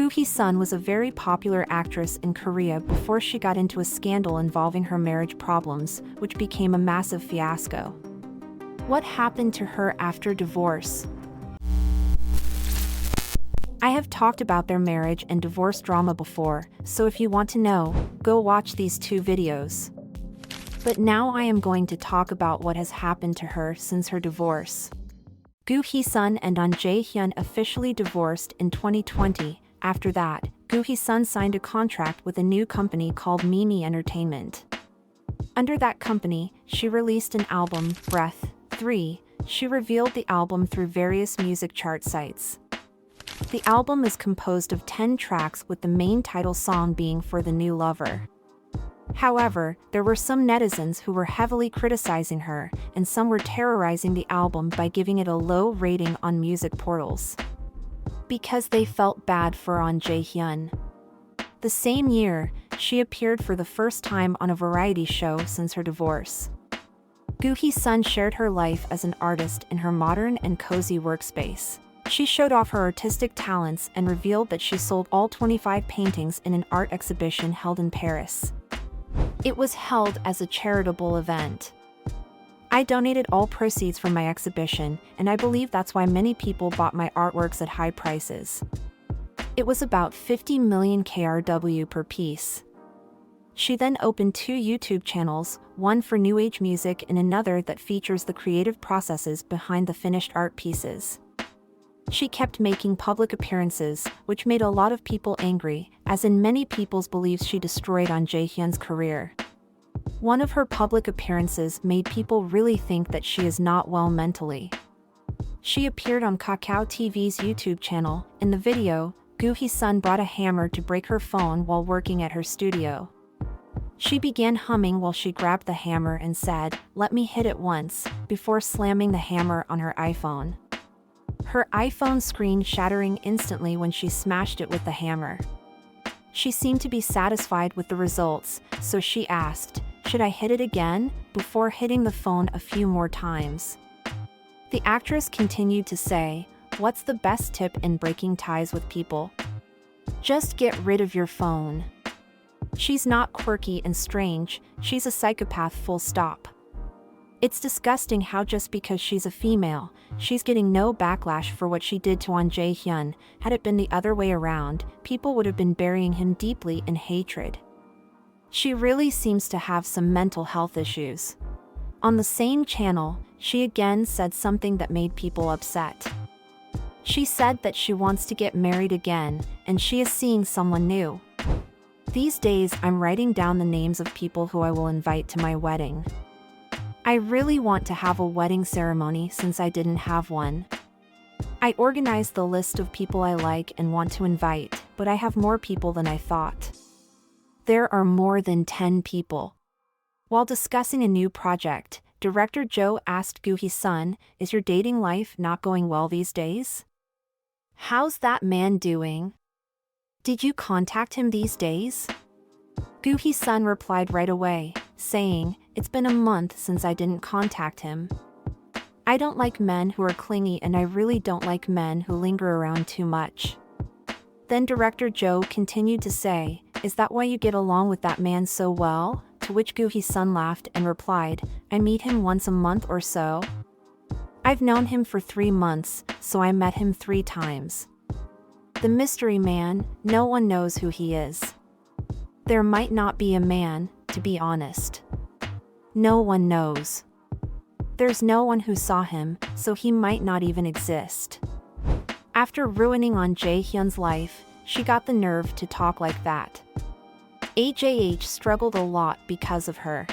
Koo Hye-sun was a very popular actress in Korea before she got into a scandal involving her marriage problems, which became a massive fiasco. What happened to her after divorce? I have talked about their marriage and divorce drama before, so if you want to know, go watch these 2 videos. But now I am going to talk about what has happened to her since her divorce. Goo Hye-sun and Ahn Jae-hyun officially divorced in 2020. After that, Goo Hye-sun signed a contract with a new company called Mimi Entertainment. Under that company, she released an album, Breath 3. She revealed the album through various music chart sites. The album is composed of 10 tracks, with the main title song being For the New Lover. However, there were some netizens who were heavily criticizing her, and some were terrorizing the album by giving it a low rating on music portals, because they felt bad for Ahn Jae-hyun. The same year, she appeared for the first time on a variety show since her divorce. Goo Hye-sun shared her life as an artist in her modern and cozy workspace. She showed off her artistic talents and revealed that she sold all 25 paintings in an art exhibition held in Paris. It was held as a charitable event. I donated all proceeds from my exhibition, and I believe that's why many people bought my artworks at high prices. It was about 50 million KRW per piece. She then opened 2 YouTube channels, one for New Age music and another that features the creative processes behind the finished art pieces. She kept making public appearances, which made a lot of people angry, as in many people's beliefs she destroyed Ahn Jae-hyun's career. One of her public appearances made people really think that she is not well mentally. She appeared on Kakao TV's YouTube channel. In the video, Goo Hye-sun brought a hammer to break her phone while working at her studio. She began humming while she grabbed the hammer and said, "Let me hit it once," before slamming the hammer on her iPhone. Her iPhone screen shattering instantly when she smashed it with the hammer. She seemed to be satisfied with the results, so she asked, "Should I hit it again?" before hitting the phone a few more times. The actress continued to say, "What's the best tip in breaking ties with people? Just get rid of your phone. She's not quirky and strange, she's a psychopath, full stop." It's disgusting how just because she's a female, she's getting no backlash for what she did to Ahn Jae-hyun. Had it been the other way around, people would have been burying him deeply in hatred. She really seems to have some mental health issues. On the same channel, she again said something that made people upset. She said that she wants to get married again, and she is seeing someone new. "These days I'm writing down the names of people who I will invite to my wedding. I really want to have a wedding ceremony since I didn't have one. I organized the list of people I like and want to invite, but I have more people than I thought. There are more than 10 people." While discussing a new project, director Jo asked Goo Hye-sun, "Is your dating life not going well these days? How's that man doing? Did you contact him these days?" Goo Hye-sun replied right away, saying, "It's been a month since I didn't contact him. I don't like men who are clingy, and I really don't like men who linger around too much." Then director Jo continued to say, "Is that why you get along with that man so well?" To which Goo Hye-sun laughed and replied, "I meet him once a month or so. I've known him for 3 months, so I met him 3 times. The mystery man, no one knows who he is. There might not be a man, to be honest. No one knows. There's no one who saw him, so he might not even exist." After ruining Ahn Jae-hyun's life, she got the nerve to talk like that. AJH struggled a lot because of her.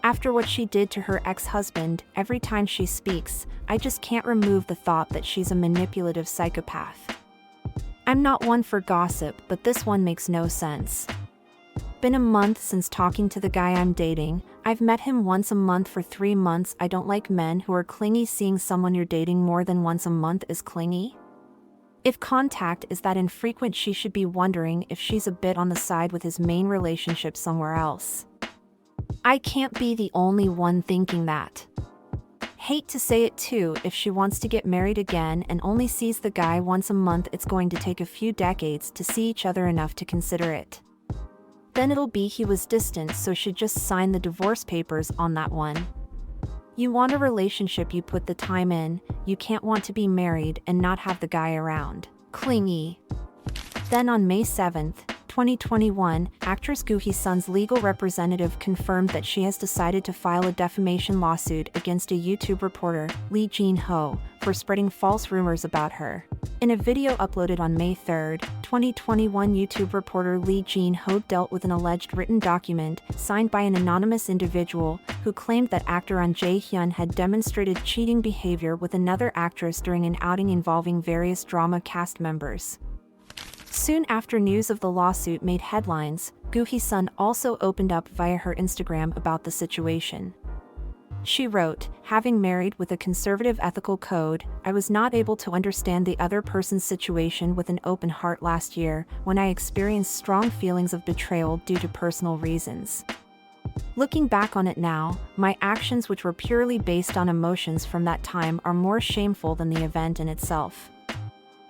After what she did to her ex-husband, every time she speaks, I just can't remove the thought that she's a manipulative psychopath. I'm not one for gossip, but this one makes no sense. Been a month since talking to the guy I'm dating. I've met him once a month for 3 months. I don't like men who are clingy. Seeing someone you're dating more than once a month is clingy? If contact is that infrequent, she should be wondering if she's a bit on the side with his main relationship somewhere else. I can't be the only one thinking that. Hate to say it too, if she wants to get married again and only sees the guy once a month, it's going to take a few decades to see each other enough to consider it. Then it'll be he was distant, so should just sign the divorce papers on that one. You want a relationship, you put the time in. You can't want to be married and not have the guy around. Clingy. Then on May 7, 2021, actress Goo Hye-sun's legal representative confirmed that she has decided to file a defamation lawsuit against a YouTube reporter, Lee Jin-ho, for spreading false rumors about her. In a video uploaded on May 3, 2021, YouTube reporter Lee Jin-ho dealt with an alleged written document signed by an anonymous individual who claimed that actor Ahn Jae-hyun had demonstrated cheating behavior with another actress during an outing involving various drama cast members. Soon after news of the lawsuit made headlines, Koo Hye-sun also opened up via her Instagram about the situation. She wrote, "Having married with a conservative ethical code, I was not able to understand the other person's situation with an open heart last year when I experienced strong feelings of betrayal due to personal reasons. Looking back on it now, my actions, which were purely based on emotions from that time, are more shameful than the event in itself.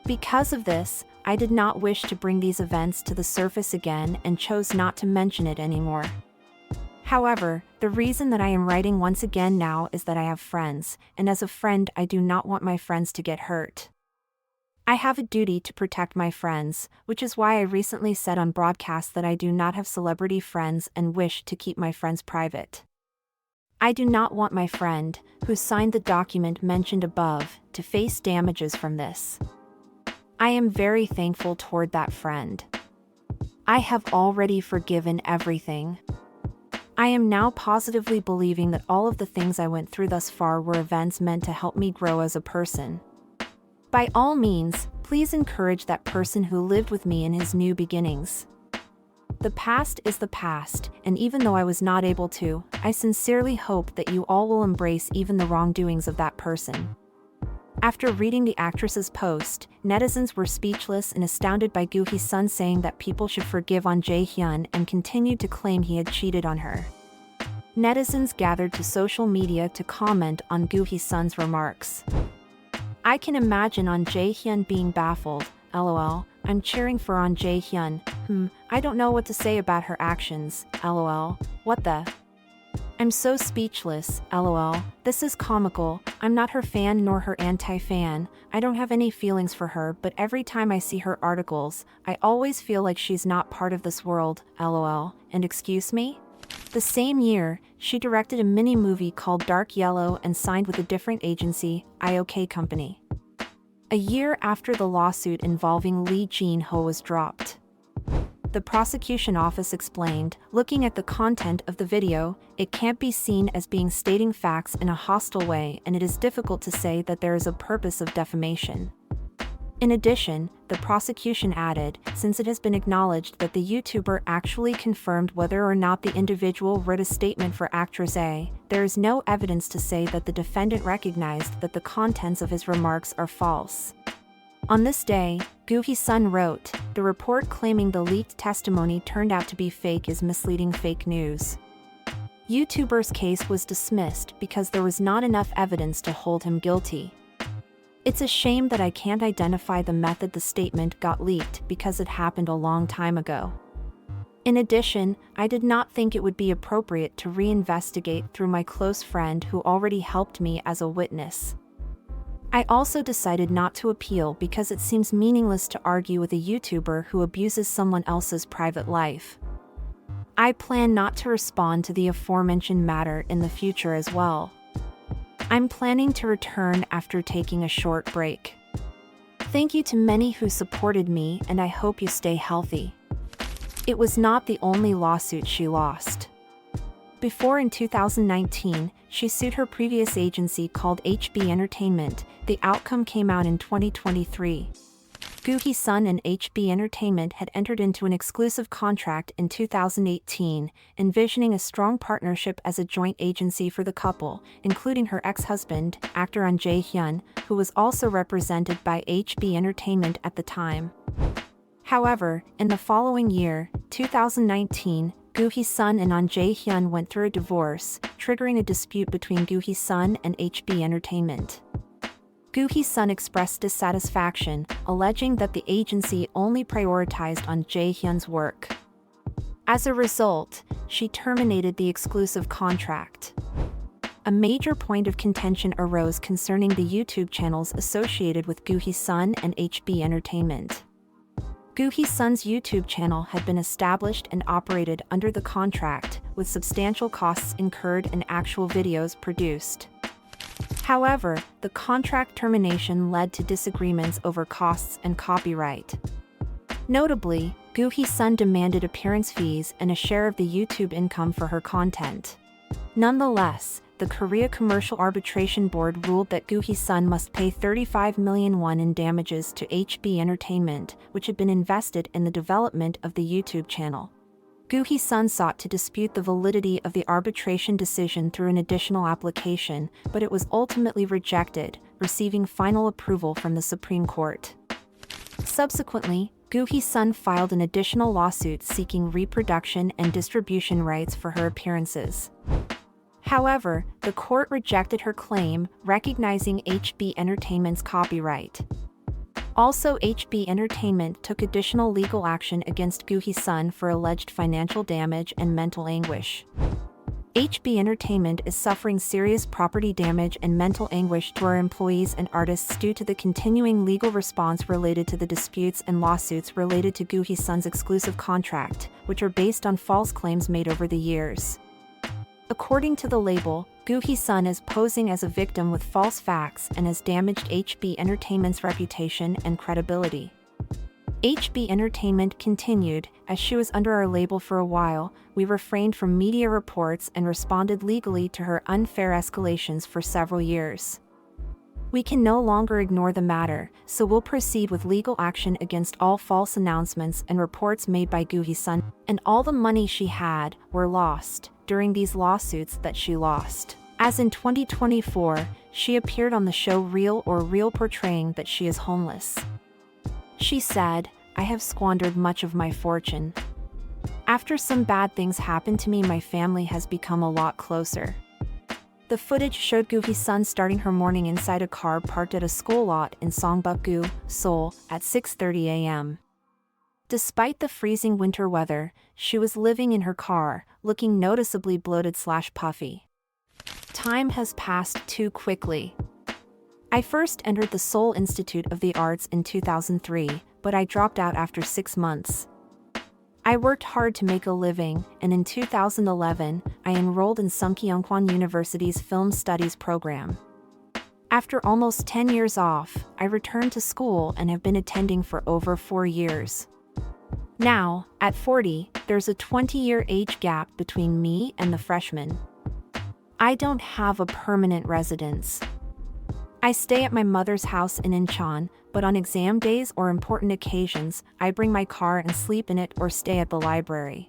Because of this, I did not wish to bring these events to the surface again and chose not to mention it anymore. However, the reason that I am writing once again now is that I have friends, and as a friend I do not want my friends to get hurt. I have a duty to protect my friends, which is why I recently said on broadcast that I do not have celebrity friends and wish to keep my friends private. I do not want my friend, who signed the document mentioned above, to face damages from this. I am very thankful toward that friend. I have already forgiven everything. I am now positively believing that all of the things I went through thus far were events meant to help me grow as a person. By all means, please encourage that person who lived with me in his new beginnings. The past is the past, and even though I was not able to, I sincerely hope that you all will embrace even the wrongdoings of that person." After reading the actress's post, netizens were speechless and astounded by Koo Hye-sun saying that people should forgive Ahn Jae-hyun and continued to claim he had cheated on her. Netizens gathered to social media to comment on Koo Hye-sun's remarks. "I can imagine Ahn Jae-hyun being baffled. LOL. I'm cheering for Ahn Jae-hyun. I don't know what to say about her actions. LOL. What the? I'm so speechless. LOL. This is comical. I'm not her fan nor her anti-fan. I don't have any feelings for her, but every time I see her articles, I always feel like she's not part of this world. LOL. And excuse me?" The same year, she directed a mini-movie called Dark Yellow and signed with a different agency, IOK Company. A year after the lawsuit involving Lee Jin-ho was dropped, the prosecution office explained, looking at the content of the video, it can't be seen as being stating facts in a hostile way, and it is difficult to say that there is a purpose of defamation. In addition, the prosecution added, since it has been acknowledged that the YouTuber actually confirmed whether or not the individual wrote a statement for actress A, there is no evidence to say that the defendant recognized that the contents of his remarks are false. On this day, Koo Hye-sun wrote, "The report claiming the leaked testimony turned out to be fake is misleading fake news." YouTuber's case was dismissed because there was not enough evidence to hold him guilty. "It's a shame that I can't identify the method the statement got leaked because it happened a long time ago. In addition, I did not think it would be appropriate to reinvestigate through my close friend who already helped me as a witness. I also decided not to appeal because it seems meaningless to argue with a YouTuber who abuses someone else's private life. I plan not to respond to the aforementioned matter in the future as well. I'm planning to return after taking a short break. Thank you to many who supported me, and I hope you stay healthy." It was not the only lawsuit she lost. Before, in 2019, she sued her previous agency called HB Entertainment. The outcome came out in 2023. Goo Hye-sun and HB Entertainment had entered into an exclusive contract in 2018, envisioning a strong partnership as a joint agency for the couple, including her ex-husband, actor Ahn Jae-hyun, who was also represented by HB Entertainment at the time. However, in the following year, 2019, Goo Hye-sun and An Jae-hyun went through a divorce, triggering a dispute between Goo Hye-sun and HB Entertainment. Goo Hye-sun expressed dissatisfaction, alleging that the agency only prioritized An Jae-hyun's work. As a result, she terminated the exclusive contract. A major point of contention arose concerning the YouTube channels associated with Goo Hye-sun and HB Entertainment. Goo Hye-sun's YouTube channel had been established and operated under the contract, with substantial costs incurred and actual videos produced. However, the contract termination led to disagreements over costs and copyright. Notably, Goo Hye-sun demanded appearance fees and a share of the YouTube income for her content. Nonetheless, the Korea Commercial Arbitration Board ruled that Goo Hye-sun must pay 35 million won in damages to HB Entertainment, which had been invested in the development of the YouTube channel. Goo Hye-sun sought to dispute the validity of the arbitration decision through an additional application, but it was ultimately rejected, receiving final approval from the Supreme Court. Subsequently, Goo Hye-sun filed an additional lawsuit seeking reproduction and distribution rights for her appearances. However, the court rejected her claim, recognizing HB Entertainment's copyright. Also, HB Entertainment took additional legal action against Goo Hye-sun for alleged financial damage and mental anguish. HB Entertainment is suffering serious property damage and mental anguish to our employees and artists due to the continuing legal response related to the disputes and lawsuits related to Goo Hye-sun's exclusive contract, which are based on false claims made over the years. According to the label, Goo Hye-sun is posing as a victim with false facts and has damaged HB Entertainment's reputation and credibility. HB Entertainment continued, as she was under our label for a while, we refrained from media reports and responded legally to her unfair escalations for several years. We can no longer ignore the matter, so we'll proceed with legal action against all false announcements and reports made by Goo Hye-sun, and all the money she had were lost during these lawsuits that she lost. As in 2024, she appeared on the show Real or Real portraying that she is homeless. She said, "I have squandered much of my fortune. After some bad things happened to me, my family has become a lot closer." The footage showed Goo Hye-sun starting her morning inside a car parked at a school lot in Songbuk-gu, Seoul, at 6:30 a.m. Despite the freezing winter weather, she was living in her car, looking noticeably bloated/puffy. Time has passed too quickly. I first entered the Seoul Institute of the Arts in 2003, but I dropped out after 6 months. I worked hard to make a living, and in 2011, I enrolled in Sungkyunkwan University's Film Studies program. After almost 10 years off, I returned to school and have been attending for over 4 years. Now, at 40, there's a 20-year age gap between me and the freshman. I don't have a permanent residence. I stay at my mother's house in Incheon, but on exam days or important occasions, I bring my car and sleep in it or stay at the library.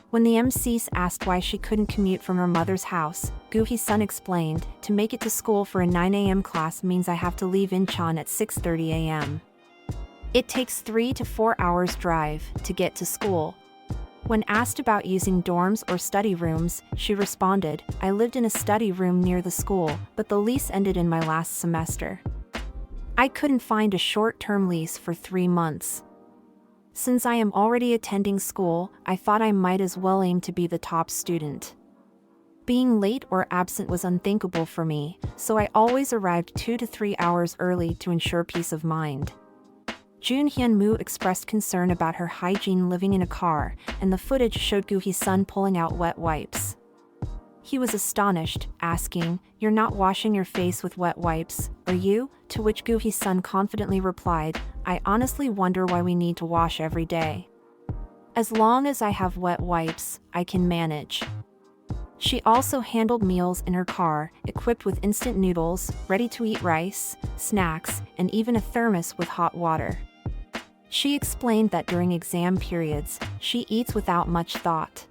When the MC asked why she couldn't commute from her mother's house, Goo Hye-sun explained, "To make it to school for a 9 a.m. class means I have to leave Incheon at 6:30 a.m. It takes 3 to 4 hours drive to get to school." When asked about using dorms or study rooms, she responded, "I lived in a study room near the school, but the lease ended in my last semester. I couldn't find a short-term lease for 3 months. Since I am already attending school, I thought I might as well aim to be the top student. Being late or absent was unthinkable for me, so I always arrived 2 to 3 hours early to ensure peace of mind." Jun Hyun-moo expressed concern about her hygiene living in a car, and the footage showed Goo Hye-sun pulling out wet wipes. He was astonished, asking, "You're not washing your face with wet wipes, are you?" To which Goo Hye-sun confidently replied, "I honestly wonder why we need to wash every day. As long as I have wet wipes, I can manage." She also handled meals in her car, equipped with instant noodles, ready-to-eat rice, snacks, and even a thermos with hot water. She explained that during exam periods, she eats without much thought.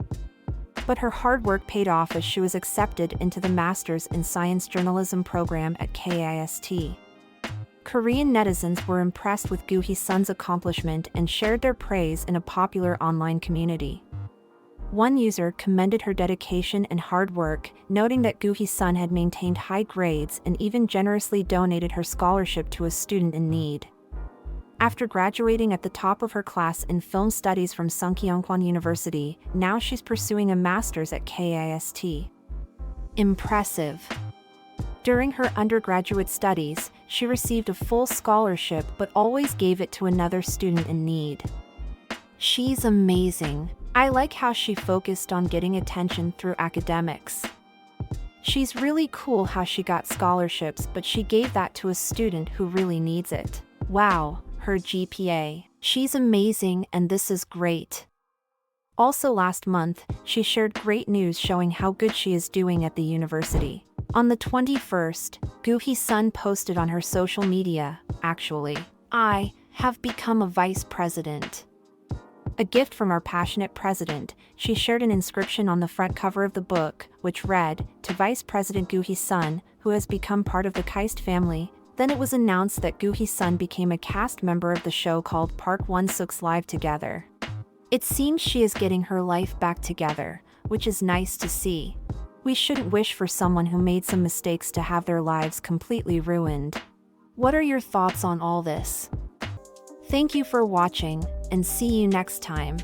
But her hard work paid off as she was accepted into the Masters in Science Journalism program at KIST. Korean netizens were impressed with Goo Hye-sun's accomplishment and shared their praise in a popular online community. One user commended her dedication and hard work, noting that Goo Hye-sun had maintained high grades and even generously donated her scholarship to a student in need. After graduating at the top of her class in film studies from Sungkyunkwan University, now she's pursuing a master's at KIST. Impressive. During her undergraduate studies, she received a full scholarship but always gave it to another student in need. She's amazing. I like how she focused on getting attention through academics. She's really cool how she got scholarships, but she gave that to a student who really needs it. Wow, her GPA. She's amazing and this is great. Also last month, she shared great news showing how good she is doing at the university. On the 21st, Goo Hye-sun posted on her social media, "Actually, I have become a vice president." A gift from our passionate president, she shared an inscription on the front cover of the book, which read, "To Vice President Goo Hye-sun, who has become part of the KIST family." Then it was announced that Goo Hye-sun became a cast member of the show called Park Won-suk's Live Together. It seems she is getting her life back together, which is nice to see. We shouldn't wish for someone who made some mistakes to have their lives completely ruined. What are your thoughts on all this? Thank you for watching, and see you next time.